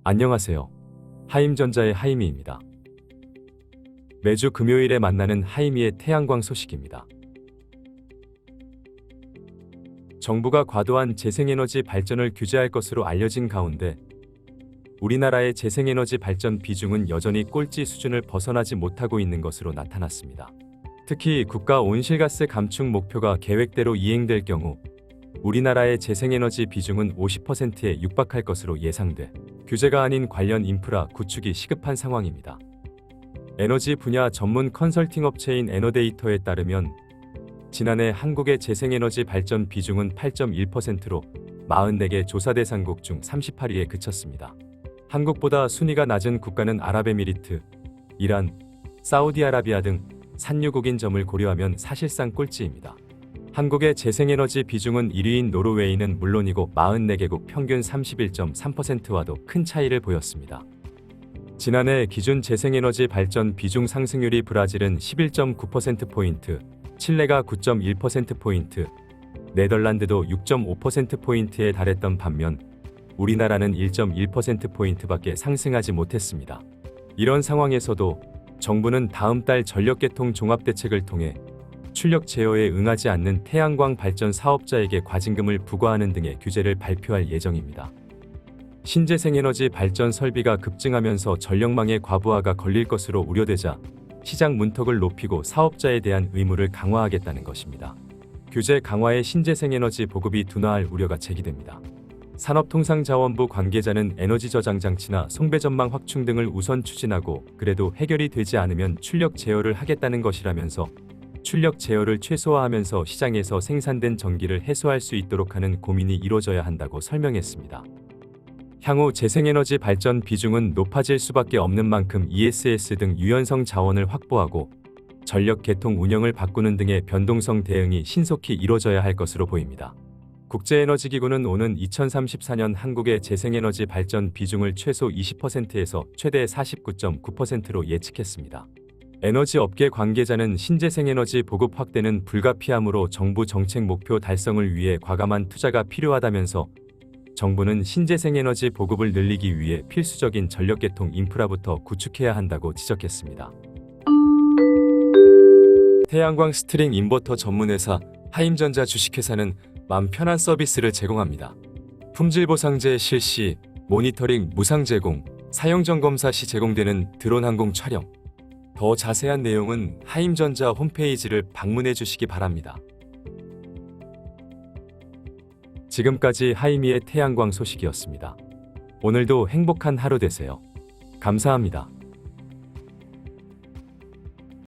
안녕하세요. 하임전자의 하이미입니다. 매주 금요일에 만나는 하이미의 태양광 소식입니다. 정부가 과도한 재생에너지 발전을 규제할 것으로 알려진 가운데 우리나라의 재생에너지 발전 비중은 여전히 꼴찌 수준을 벗어나지 못하고 있는 것으로 나타났습니다. 특히 국가 온실가스 감축 목표가 계획대로 이행될 경우 우리나라의 재생에너지 비중은 50%에 육박할 것으로 예상돼 규제가 아닌 관련 인프라 구축이 시급한 상황입니다. 에너지 분야 전문 컨설팅 업체인 에너데이터에 따르면 지난해 한국의 재생에너지 발전 비중은 8.1%로 44개 조사 대상국 중 38위에 그쳤습니다. 한국보다 순위가 낮은 국가는 아랍에미리트, 이란, 사우디아라비아 등 산유국인 점을 고려하면 사실상 꼴찌입니다. 한국의 재생에너지 비중은 1위인 노르웨이는 물론이고 44개국 평균 31.3%와도 큰 차이를 보였습니다. 지난해 기준 재생에너지 발전 비중 상승률이 브라질은 11.9%포인트, 칠레가 9.1%포인트, 네덜란드도 6.5%포인트에 달했던 반면 우리나라는 1.1%포인트밖에 상승하지 못했습니다. 이런 상황에서도 정부는 다음 달 전력계통 종합대책을 통해 출력 제어에 응하지 않는 태양광 발전 사업자에게 과징금을 부과하는 등의 규제를 발표할 예정입니다. 신재생에너지 발전 설비가 급증하면서 전력망의 과부하가 걸릴 것으로 우려되자 시장 문턱을 높이고 사업자에 대한 의무를 강화하겠다는 것입니다. 규제 강화에 신재생에너지 보급이 둔화할 우려가 제기됩니다. 산업통상자원부 관계자는 에너지 저장 장치나 송배 전망 확충 등을 우선 추진하고 그래도 해결이 되지 않으면 출력 제어를 하겠다는 것이라면서 출력 제어를 최소화하면서 시장에서 생산된 전기를 해소할 수 있도록 하는 고민이 이뤄져야 한다고 설명했습니다. 향후 재생에너지 발전 비중은 높아질 수밖에 없는 만큼 ESS 등 유연성 자원을 확보하고 전력 개통 운영을 바꾸는 등의 변동성 대응이 신속히 이뤄져야 할 것으로 보입니다. 국제에너지기구는 오는 2034년 한국의 재생에너지 발전 비중을 최소 20%에서 최대 49.9%로 예측했습니다. 에너지 업계 관계자는 신재생에너지 보급 확대는 불가피하므로 정부 정책 목표 달성을 위해 과감한 투자가 필요하다면서 정부는 신재생에너지 보급을 늘리기 위해 필수적인 전력계통 인프라부터 구축해야 한다고 지적했습니다. 태양광 스트링 인버터 전문회사 하임전자 주식회사는 맘 편한 서비스를 제공합니다. 품질보상제 실시, 모니터링 무상 제공, 사용점검사 시 제공되는 드론 항공 촬영. 더 자세한 내용은 하임전자 홈페이지를 방문해 주시기 바랍니다. 지금까지 하이미의 태양광 소식이었습니다. 오늘도 행복한 하루 되세요. 감사합니다.